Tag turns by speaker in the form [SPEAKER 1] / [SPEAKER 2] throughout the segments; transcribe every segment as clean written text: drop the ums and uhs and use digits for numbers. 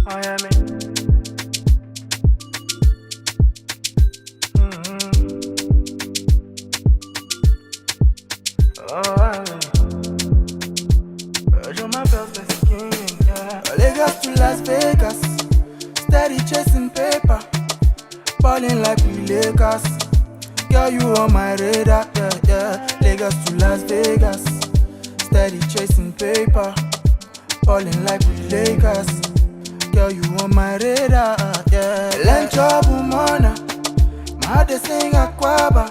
[SPEAKER 1] Oh, yeah, me. Oh, you're my velvet skin, yeah. Lagos to Las Vegas, steady chasing paper, balling like we Lakers. Girl, you on my radar, yeah, yeah. Lagos to Las Vegas, steady chasing paper, balling like we Lakers. Girl, you on my radar, yeah. Lencho Bumona, my heart is sing aquaba.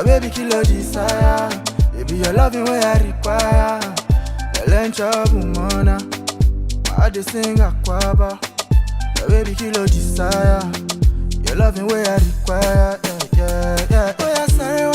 [SPEAKER 1] Baby, kill your desire. Baby, your loving way I require. Lencho Bumona, my heart is sing aquaba. Baby, kill your desire. Your loving way I require. Yeah, yeah. Oh yeah, sorry,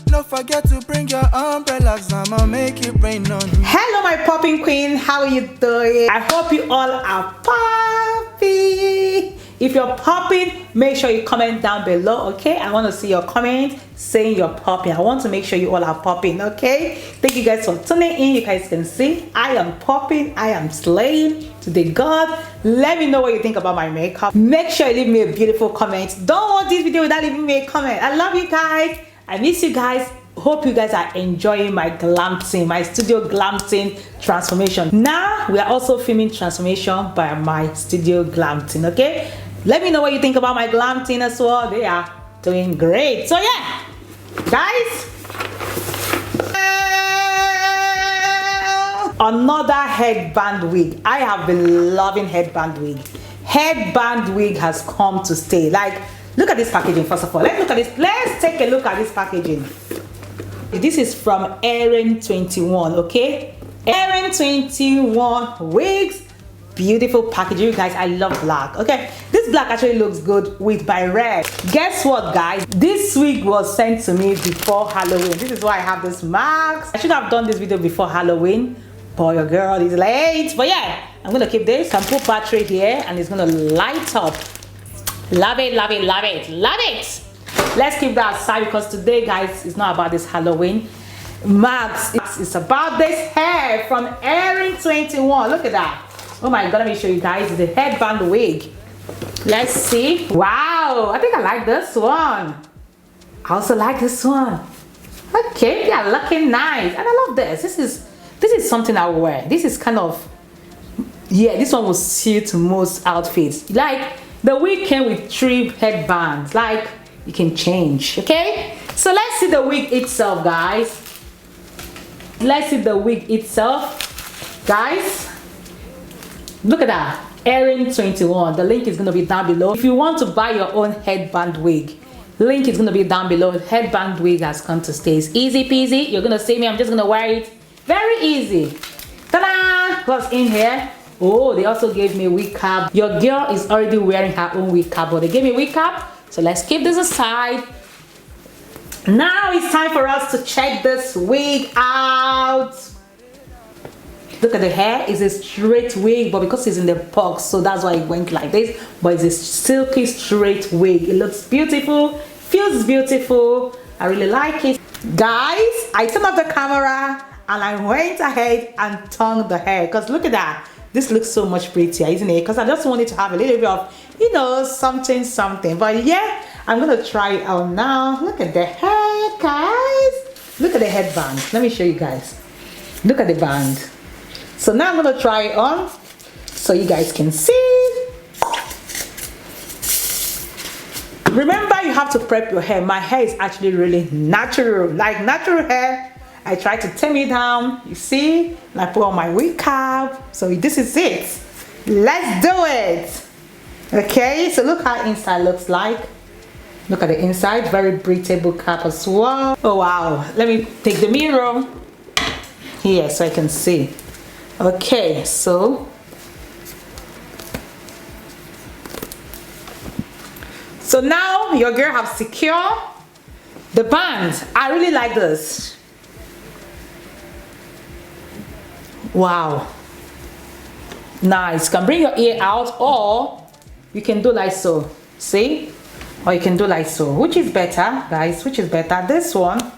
[SPEAKER 1] don't forget to bring your umbrellas. I'ma make it rain on you.
[SPEAKER 2] Hello, my popping queen. How are you doing? I hope you all are popping. If you're popping, make sure you comment down below, okay? I want to see your comment saying you're popping. I want to make sure you all are popping, okay? Thank you guys for tuning in. You guys can see I am popping. I am slaying. Today, God, let me know what you think about my makeup. Make sure you leave me a beautiful comment. Don't watch this video without leaving me a comment. I love you guys. I miss you guys. Hope you guys are enjoying my glam scene, my studio glam scene transformation. Now we are also filming transformation by my studio glam scene, okay? Let me know what you think about my glam scene as well. They are doing great. So yeah, guys, another headband wig. I have been loving headband wig. Headband wig has come to stay. Like, look at this packaging. First of all, let's look at this. Let's take a look at this packaging. This is from AERYN21, okay? AERYN21 wigs. Beautiful packaging, you guys. I love black. Okay, this black actually looks good with by red. Guess what, guys? This wig was sent to me before Halloween. This is why I have this mask. I should have done this video before Halloween, but your girl is late. But yeah, I'm gonna keep this. Can put battery here and it's gonna light up. Love it, love it, love it, love it. Let's keep that aside because today, guys, it's not about this Halloween mask. It's about this hair from AERYN21. Look at that. Oh my God, let me show you guys the headband wig. Let's see. Wow, I think I like this one. I also like this one. Okay, they are looking nice. And I love this. This is something I will wear. This is kind of, yeah, this one will suit most outfits. Like the wig came with 3 headbands. Like you can change, okay? So let's see the wig itself, guys. Let's see the wig itself, guys. Look at that, AERYN21. The link is going to be down below. If you want to buy your own headband wig, link is going to be down below. Headband wig has come to stay. It's easy peasy. You're going to see me. I'm just going to wear it. Very easy. Ta-da! What's in here? Oh, they also gave me a wig cap. Your girl is already wearing her own wig cap, but they gave me a wig cap. So let's keep this aside. Now it's time for us to check this wig out. Look at the hair. It's a straight wig, but because it's in the box, so that's why it went like this. But it's a silky straight wig. It looks beautiful, feels beautiful. I really like it. Guys, I turned off the camera and I went ahead and toned the hair because look at that. This looks so much prettier, isn't it? Because I just wanted to have a little bit of, you know, something. But yeah, I'm gonna try it out now. Look at the hair, guys. Look at the headband. Let me show you guys. Look at the band. So now I'm gonna try it on so you guys can see. Remember, you have to prep your hair. My hair is actually really natural, like natural hair. I try to tame it down, you see, and I put on my wig cap. So this is it. Let's do it. Okay, so look how inside looks like. Look at the inside, very breathable cap as well. Oh wow, let me take the mirror here so I can see. Okay, so now your girl have secured the band. I really like this. Wow, nice. You can bring your ear out or you can do like so, see, or you can do like so. Which is better, guys? Which is better, this one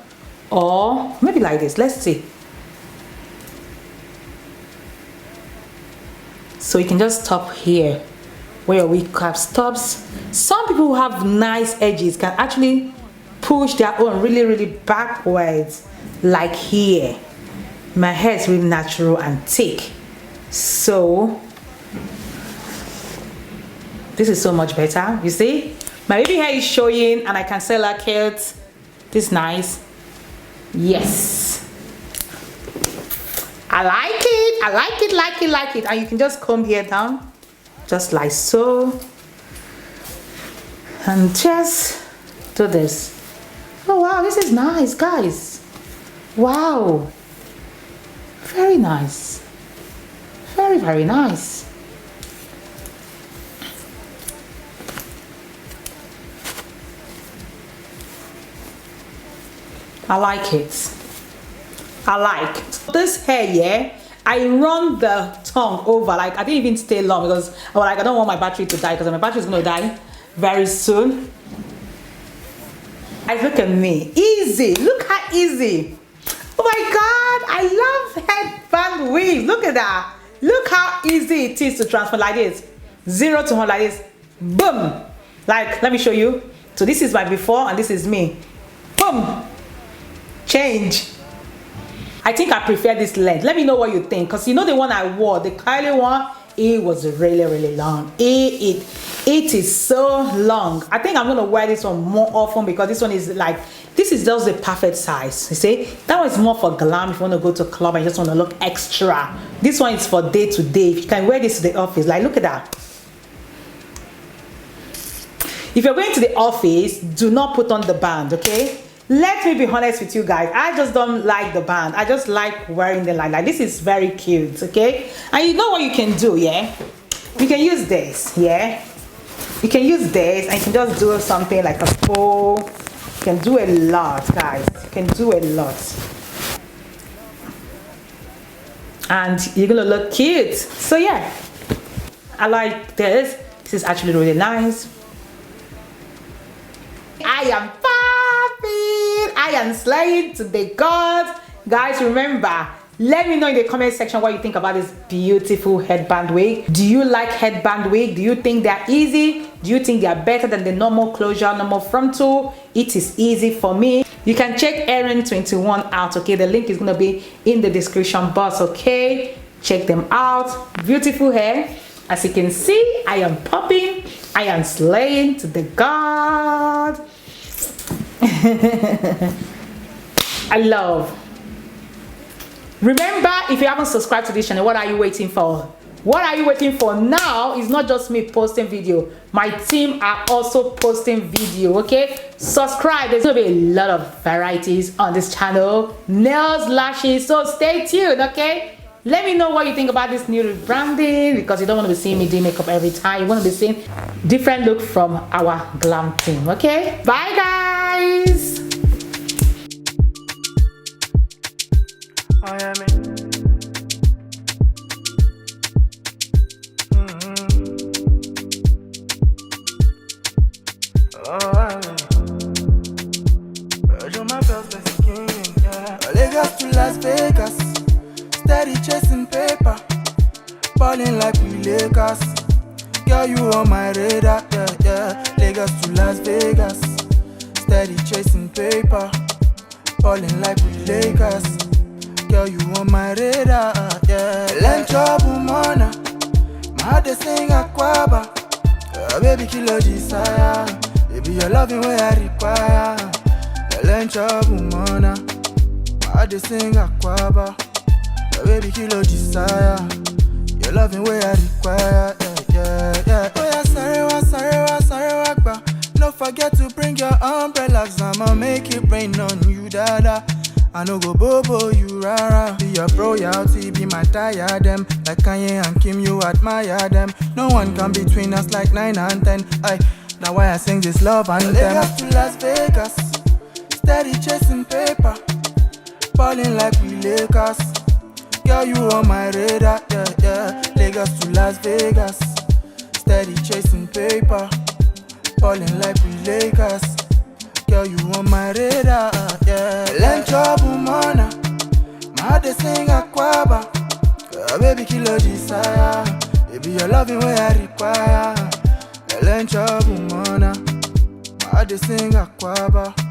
[SPEAKER 2] or maybe like this? Let's see. So you can just stop here where your wig cap stops. Some people who have nice edges can actually push their own really backwards, like here. My hair is really natural and thick, so this is so much better. You see, my baby hair is showing and I can sell her kids. This is nice. Yes, I like it. I like it. And you can just comb here down, just like so, and just do this. Oh wow, this is nice, guys. Wow, very nice, very nice. I like it. I like this hair. Yeah, I run the tongue over, like I didn't even stay long because I was like, I don't want my battery to die, because my battery is going to die very soon. Guys, look at me, easy. Look how easy. Oh my god, I love headband wig. Look at that. Look how easy it is to transfer like this, 0 to 100 like this. Boom. Like, let me show you. So this is my before and this is me. Boom. Change. I think I prefer this length. Let me know what you think, because you know the one I wore, the curly one, it was really long. It is so long. I think I'm gonna wear this one more often, because this one is like, this is just the perfect size. You see, that one is more for glam if you want to go to a club and you just want to look extra. This one is for day to day. You can wear this to the office. Like, look at that. If you're going to the office, do not put on the band, okay? Let me be honest with you guys, I just don't like the band. I just like wearing the line. Like, this is very cute, okay? And you know what you can do, yeah? You can use this, yeah? You can use this and you can just do something like a bow. You can do a lot, guys. You can do a lot. And you're gonna look cute. So yeah, I like this. This is actually really nice. I am popping. I am slaying to the gods. Guys, remember, let me know in the comment section what you think about this beautiful headband wig. Do you like headband wig? Do you think they're easy? Do you think they are better than the normal closure, normal frontal? It is easy for me. You can check AERYN21 out, okay? The link is going to be in the description box, okay? Check them out. Beautiful hair. As you can see, I am popping. I am slaying to the god. I love. Remember, if you haven't subscribed to this channel, what are you waiting for? What are you waiting for now? Is not just me posting video. My team are also posting video, okay? Subscribe. There's gonna be a lot of varieties on this channel. Nails, lashes, so stay tuned, okay? Let me know what you think about this new rebranding, because you don't want to be seeing me do makeup every time. You want to be seeing different look from our glam team, okay? Bye, guys!
[SPEAKER 1] I am it. Lagos to Las Vegas, steady chasing paper, balling like we Lakers. Girl, you on my radar, yeah, yeah. Lagos to Las Vegas, steady chasing paper, balling like we Lakers. Girl, you on my radar, yeah. Lunch up, mana, my heart is sing aquaba. Baby, kill your desire. Baby, your loving where I require. Lunch up, mana, my heart is sing aquaba. Baby, kill your desire. Your loving where I require. Yeah, yeah. Oh yeah, sorry, ba. Don't forget to bring your umbrellas. I'ma make it rain on you, dada. I no go bobo you rara. Be your royalty, be my diadem. Like Kanye and Kim, you admire them. No one come between us like 9 and 10. Aye, now why I sing this love anthem. Lagos to Las Vegas, steady chasing paper, balling like we Lakers. Girl, you on my radar, yeah, yeah. Lagos to Las Vegas, steady chasing paper, balling like we Lakers. Girl, you on my radar, yeah. Lunch up, mana, my heart is sing aquaba. Baby, kill your desire. Baby, your loving way I require. I learn trouble, mana. I just sing aquaba.